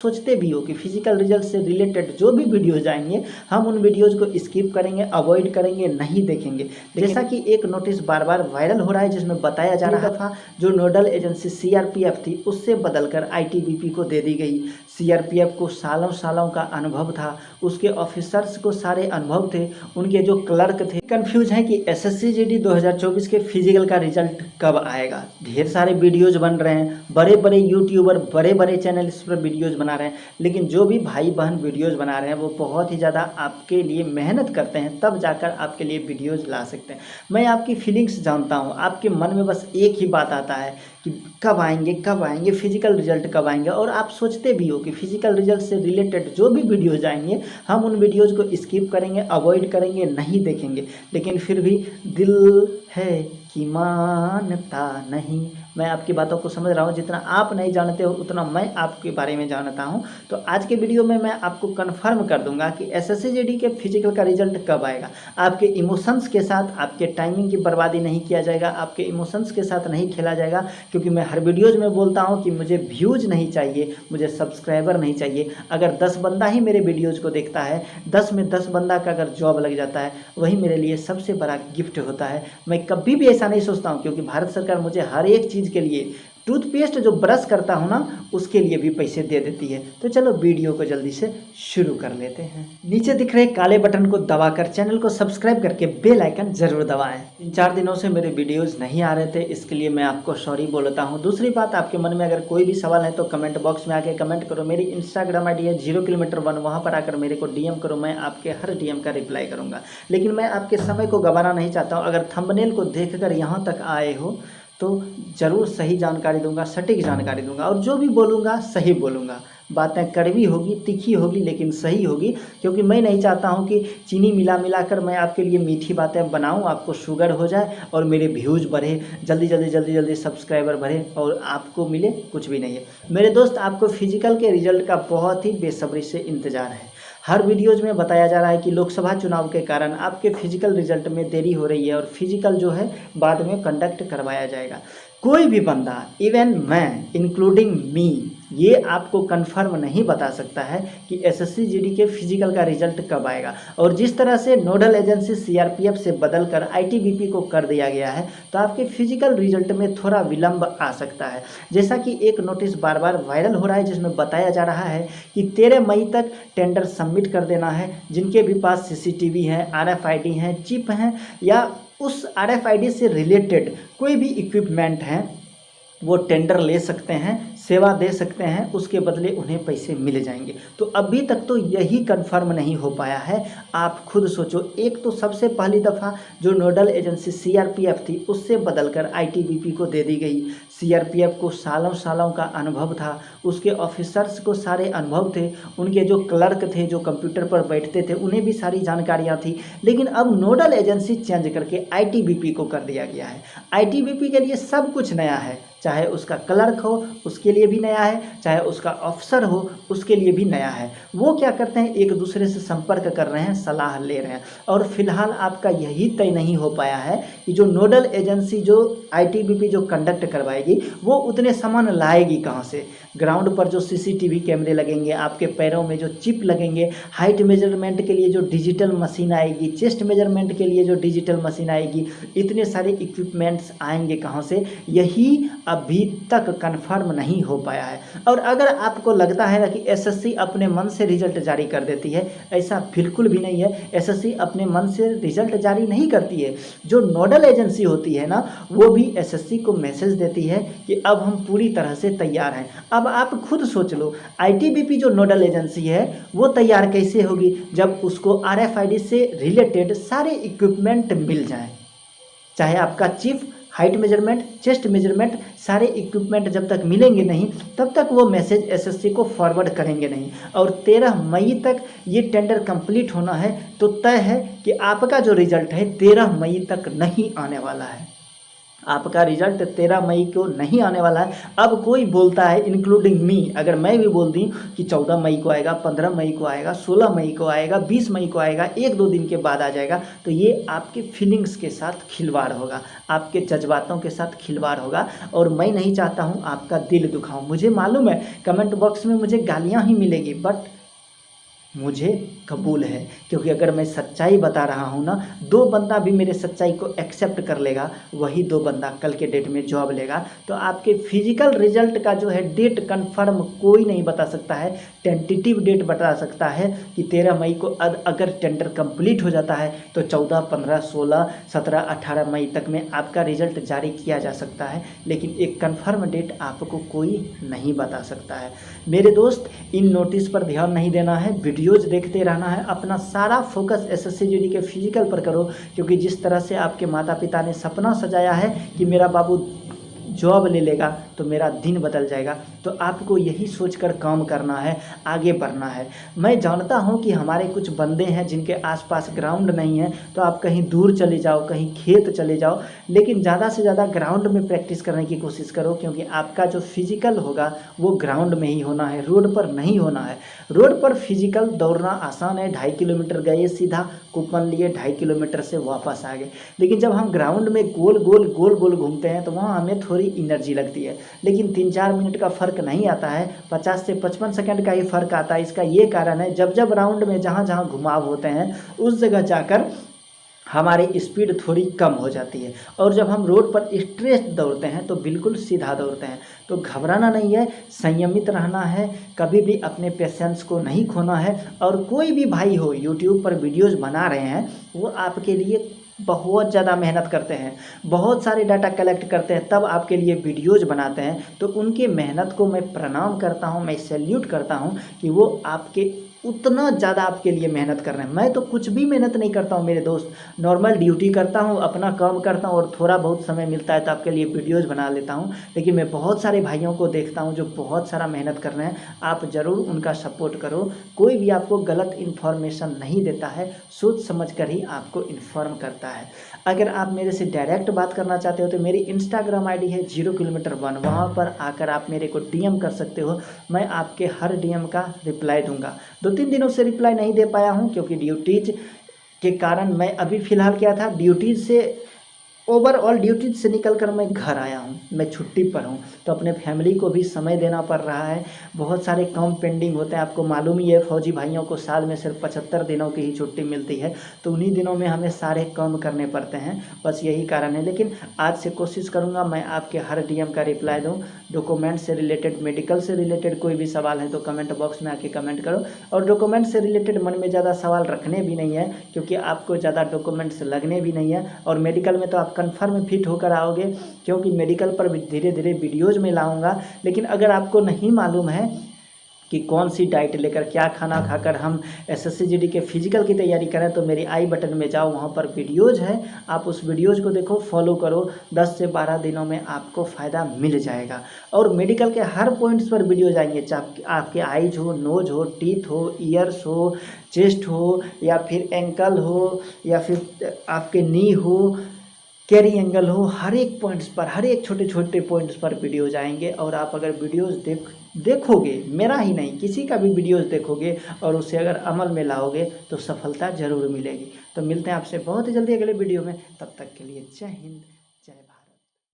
सोचते भी हो कि फिजिकल रिजल्ट से रिलेटेड जो भी वीडियोज आएंगे हम उन वीडियोज को स्किप करेंगे, अवॉइड करेंगे, नहीं देखेंगे। जैसा कि एक नोटिस बार बार वायरल हो रहा है जिसमें बताया जा रहा था जो नोडल एजेंसी सीआरपीएफ थी उससे बदलकर आईटीबीपी को दे दी गई। सीआरपीएफ को सालों सालों का अनुभव था, उसके ऑफिसर्स को सारे अनुभव थे, उनके जो क्लर्क थे कंफ्यूज हैं कि एसएससी-जीडी 2024 के फिजिकल का रिजल्ट कब आएगा। ढेर सारे वीडियोज बन रहे हैं, बड़े बड़े यूट्यूबर बड़े बड़े चैनल इस पर वीडियोज बना रहे हैं, लेकिन जो भी भाई बहन वीडियोज बना रहे हैं वो बहुत ही ज़्यादा आपके लिए मेहनत करते हैं, तब जाकर आपके लिए वीडियोज ला सकते हैं। मैं आपकी फीलिंग्स जानता हूँ, आपके मन में बस एक ही बात आता है कि कब आएंगे फिजिकल रिजल्ट कब आएंगे। और आप सोचते भी हो कि फिजिकल रिजल्ट से रिलेटेड जो भी वीडियोज आएंगे हम उन वीडियोज को स्किप करेंगे, अवॉइड करेंगे, नहीं देखेंगे, लेकिन फिर भी दिल है कि मानता नहीं। मैं आपकी बातों को समझ रहा हूँ, जितना आप नहीं जानते हो उतना मैं आपके बारे में जानता हूँ। तो आज के वीडियो में मैं आपको कंफर्म कर दूंगा कि एसएससी-जीडी के फिजिकल का रिजल्ट कब आएगा। आपके इमोशंस के साथ, आपके टाइमिंग की बर्बादी नहीं किया जाएगा, आपके इमोशंस के साथ नहीं खेला जाएगा, क्योंकि मैं हर वीडियोज़ में बोलता हूँ कि मुझे व्यूज़ नहीं चाहिए, मुझे सब्सक्राइबर नहीं चाहिए। अगर 10 बंदा ही मेरे वीडियोज़ को देखता है, 10 में 10 बंदा का अगर जॉब लग जाता है, वही मेरे लिए सबसे बड़ा गिफ्ट होता है। मैं कभी भी ऐसा नहीं सोचता हूँ, क्योंकि भारत सरकार मुझे हर एक चीज़ के लिए, टूथपेस्ट जो ब्रश करता हूँ ना उसके लिए भी पैसे दे देती है। तो चलो वीडियो को जल्दी से शुरू कर लेते हैं। नीचे दिख रहे काले बटन को दबाकर चैनल को सब्सक्राइब करके बेल आइकन जरूर दबाएं। 3-4 दिनों से मेरे वीडियोस नहीं आ रहे थे, इसके लिए मैं आपको सॉरी बोलता हूँ। दूसरी बात, आपके मन में अगर कोई भी सवाल है तो कमेंट बॉक्स में आके कमेंट करो। मेरी इंस्टाग्राम ID है 0km1, वहाँ पर आकर मेरे को DM करो, मैं आपके हर DM का रिप्लाई करूँगा। लेकिन मैं आपके समय को गंवाना नहीं चाहता हूँ। अगर थंबनेल को देखकर यहाँ तक आए हो तो ज़रूर सही जानकारी दूंगा, सटीक जानकारी दूंगा, और जो भी बोलूँगा सही बोलूँगा। बातें कड़वी होगी, तीखी होगी, लेकिन सही होगी, क्योंकि मैं नहीं चाहता हूं कि चीनी मिलाकर मैं आपके लिए मीठी बातें बनाऊं, आपको शुगर हो जाए और मेरे व्यूज़ बढ़े, जल्दी सब्सक्राइबर बढ़े और आपको मिले कुछ भी नहीं है। मेरे दोस्त, आपको फिजिकल के रिजल्ट का बहुत ही बेसब्री से इंतज़ार है। हर वीडियोज़ में बताया जा रहा है कि लोकसभा चुनाव के कारण आपके फिजिकल रिजल्ट में देरी हो रही है और फिजिकल जो है बाद में कंडक्ट करवाया जाएगा। कोई भी बंदा, इवन मैं इंक्लूडिंग मी, ये आपको कंफर्म नहीं बता सकता है कि एसएससी-जीडी के फिजिकल का रिजल्ट कब आएगा। और जिस तरह से नोडल एजेंसी सीआरपीएफ से बदलकर आईटीबीपी को कर दिया गया है, तो आपके फिजिकल रिजल्ट में थोड़ा विलंब आ सकता है। जैसा कि एक नोटिस बार बार वायरल हो रहा है जिसमें बताया जा रहा है कि 13 मई तक टेंडर सबमिट कर देना है। जिनके भी पास CCTV है, RFID हैं, चिप हैं, या उस RFID से रिलेटेड कोई भी इक्विपमेंट हैं, वो टेंडर ले सकते हैं, सेवा दे सकते हैं, उसके बदले उन्हें पैसे मिल जाएंगे। तो अभी तक तो यही कंफर्म नहीं हो पाया है। आप खुद सोचो, एक तो सबसे पहली दफ़ा जो नोडल एजेंसी सीआरपीएफ थी उससे बदलकर आईटीबीपी को दे दी गई। सीआरपीएफ को सालों सालों का अनुभव था, उसके ऑफिसर्स को सारे अनुभव थे, उनके जो क्लर्क थे जो कंप्यूटर पर बैठते थे उन्हें भी सारी जानकारियाँ थी। लेकिन अब नोडल एजेंसी चेंज करके आईटीबीपी को कर दिया गया है। आईटीबीपी के लिए सब कुछ नया है, चाहे उसका क्लर्क हो उसके लिए भी नया है, चाहे उसका अफसर हो उसके लिए भी नया है। वो क्या करते हैं, एक दूसरे से संपर्क कर रहे हैं, सलाह ले रहे हैं। और फिलहाल आपका यही तय नहीं हो पाया है कि जो नोडल एजेंसी जो आईटीबीपी जो कंडक्ट करवाएगी वो उतने सामान लाएगी कहाँ से। ग्राउंड पर जो CCTV कैमरे लगेंगे, आपके पैरों में जो चिप लगेंगे, हाइट मेजरमेंट के लिए जो डिजिटल मशीन आएगी, चेस्ट मेजरमेंट के लिए जो डिजिटल मशीन आएगी, इतने सारे इक्विपमेंट्स आएंगे कहाँ से, यही अभी तक कंफर्म नहीं हो पाया है। और अगर आपको लगता है ना कि एसएससी अपने मन से रिजल्ट जारी कर देती है, ऐसा बिल्कुल भी नहीं है। एसएससी अपने मन से रिजल्ट जारी नहीं करती है। जो नोडल एजेंसी होती है ना, वो भी एसएससी को मैसेज देती है कि अब हम पूरी तरह से तैयार हैं। अब आप खुद सोच लो, आईटीबीपी जो नोडल एजेंसी है वो तैयार कैसे होगी जब उसको RFID से रिलेटेड सारे इक्विपमेंट मिल जाएं। चाहे आपका chip, height measurement, chest measurement, सारे इक्विपमेंट जब तक मिलेंगे नहीं तब तक वो मैसेज एसएससी को फॉरवर्ड करेंगे नहीं। और 13 मई तक ये टेंडर कंप्लीट होना है, तो तय है कि आपका जो रिजल्ट है 13 मई तक नहीं आने वाला है। आपका रिजल्ट 13 मई को नहीं आने वाला है। अब कोई बोलता है इंक्लूडिंग मी, अगर मैं भी बोल दी कि 14 मई को आएगा, 15 मई को आएगा, 16 मई को आएगा, 20 मई को आएगा, 1-2 दिन के बाद आ जाएगा, तो ये आपके फीलिंग्स के साथ खिलवाड़ होगा, आपके जज्बातों के साथ खिलवाड़ होगा। और मैं नहीं चाहता हूँ आपका दिल दुखाऊं। मुझे मालूम है कमेंट बॉक्स में मुझे गालियाँ ही मिलेगी, बट मुझे कबूल है, क्योंकि अगर मैं सच्चाई बता रहा हूँ ना, 2 बंदा भी मेरे सच्चाई को एक्सेप्ट कर लेगा, वही 2 बंदा कल के डेट में जॉब लेगा। तो आपके फिजिकल रिजल्ट का जो है डेट कंफर्म कोई नहीं बता सकता है, टेंटेटिव डेट बता सकता है कि 13 मई को अगर टेंडर कंप्लीट हो जाता है तो 14, 15, 16, 17, 18 मई तक में आपका रिजल्ट जारी किया जा सकता है, लेकिन एक कंफर्म डेट आपको कोई नहीं बता सकता है। मेरे दोस्त, इन नोटिस पर ध्यान नहीं देना है, वीडियोज देखते रहना है, अपना सारा फोकस एसएससी जीडी के फिजिकल पर करो, क्योंकि जिस तरह से आपके माता पिता ने सपना सजाया है कि मेरा बाबू जॉब ले लेगा तो मेरा दिन बदल जाएगा, तो आपको यही सोचकर काम करना है, आगे बढ़ना है। मैं जानता हूं कि हमारे कुछ बंदे हैं जिनके आसपास ग्राउंड नहीं है, तो आप कहीं दूर चले जाओ, कहीं खेत चले जाओ, लेकिन ज़्यादा से ज़्यादा ग्राउंड में प्रैक्टिस करने की कोशिश करो, क्योंकि आपका जो फिजिकल होगा वो ग्राउंड में ही होना है, रोड पर नहीं होना है। रोड पर फिजिकल दौड़ना आसान है, 2.5 किलोमीटर गए सीधा, कूपन लिए 2.5 किलोमीटर से वापस आ गए, लेकिन जब हम ग्राउंड में गोल गोल घूमते हैं तो वहाँ हमें थोड़ी एनर्जी लगती है, लेकिन 3-4 मिनट का फ़र्क नहीं आता है, 50 से 55 सेकंड का ही फ़र्क आता है। इसका ये कारण है, जब राउंड में जहाँ घुमाव होते हैं उस जगह जाकर हमारी स्पीड थोड़ी कम हो जाती है, और जब हम रोड पर स्ट्रेट दौड़ते हैं तो बिल्कुल सीधा दौड़ते हैं। तो घबराना नहीं है, संयमित रहना है, कभी भी अपने पेशेंस को नहीं खोना है। और कोई भी भाई हो यूट्यूब पर वीडियोज़ बना रहे हैं, वो आपके लिए बहुत ज़्यादा मेहनत करते हैं, बहुत सारे डाटा कलेक्ट करते हैं, तब आपके लिए वीडियोज़ बनाते हैं, तो उनकी मेहनत को मैं प्रणाम करता हूं, मैं सैल्यूट करता हूं कि वो आपके उतना ज़्यादा आपके लिए मेहनत कर रहे हैं। मैं तो कुछ भी मेहनत नहीं करता हूँ मेरे दोस्त, नॉर्मल ड्यूटी करता हूँ, अपना काम करता हूँ, और थोड़ा बहुत समय मिलता है तो आपके लिए वीडियोज़ बना लेता हूँ। लेकिन मैं बहुत सारे भाइयों को देखता हूँ जो बहुत सारा मेहनत कर रहे हैं, आप ज़रूर उनका सपोर्ट करो। कोई भी आपको गलत इन्फॉर्मेशन नहीं देता है, सोच समझ कर ही आपको इन्फॉर्म करता है। अगर आप मेरे से डायरेक्ट बात करना चाहते हो तो मेरी इंस्टाग्राम आईडी है 0km1, वहाँ पर आकर आप मेरे को डीएम कर सकते हो, मैं आपके हर डीएम का रिप्लाई दूंगा। 2-3 दिनों से रिप्लाई नहीं दे पाया हूँ, क्योंकि ड्यूटीज के कारण मैं अभी फ़िलहाल क्या था, ड्यूटीज से ओवरऑल ड्यूटी से निकलकर मैं घर आया हूँ, मैं छुट्टी पर हूँ, तो अपने फैमिली को भी समय देना पड़ रहा है। बहुत सारे काम पेंडिंग होते हैं, आपको मालूम ही है, फौजी भाइयों को साल में सिर्फ 75 दिनों की ही छुट्टी मिलती है, तो उन्हीं दिनों में हमें सारे काम करने पड़ते हैं, बस यही कारण है। लेकिन आज से कोशिश करूँगा मैं आपके हर डीएम का रिप्लाई दूँ। डॉक्यूमेंट से रिलेटेड, मेडिकल से रिलेटेड कोई भी सवाल है तो कमेंट बॉक्स में आके कमेंट करो। और डॉक्यूमेंट से रिलेटेड मन में ज़्यादा सवाल रखने भी नहीं है, क्योंकि आपको ज़्यादा डॉक्यूमेंट्स लगने भी नहीं है, और मेडिकल में तो आप कन्फर्म फिट होकर आओगे, क्योंकि मेडिकल पर भी धीरे धीरे वीडियोज़ में लाऊंगा। लेकिन अगर आपको नहीं मालूम है कि कौन सी डाइट लेकर, क्या खाना खाकर हम एसएससी जीडी के फिजिकल की तैयारी करें, तो मेरी आई बटन में जाओ, वहाँ पर वीडियोज़ है, आप उस वीडियोज़ को देखो, फॉलो करो, 10 से 12 दिनों में आपको फ़ायदा मिल जाएगा। और मेडिकल के हर पॉइंट्स पर वीडियोज़ आएंगे, चाहे आपके आईज हो, नोज हो, टीथ हो, ईयर्स हो, चेस्ट हो, या फिर एंकल हो, या फिर आपके नी हो, कैरी एंगल हो, हर एक पॉइंट्स पर, हर एक छोटे छोटे पॉइंट्स पर वीडियोज़ आएंगे। और आप अगर वीडियोज़ देखोगे, मेरा ही नहीं किसी का भी वीडियोज़ देखोगे और उसे अगर अमल में लाओगे तो सफलता ज़रूर मिलेगी। तो मिलते हैं आपसे बहुत ही जल्दी अगले वीडियो में, तब तक के लिए जय हिंद।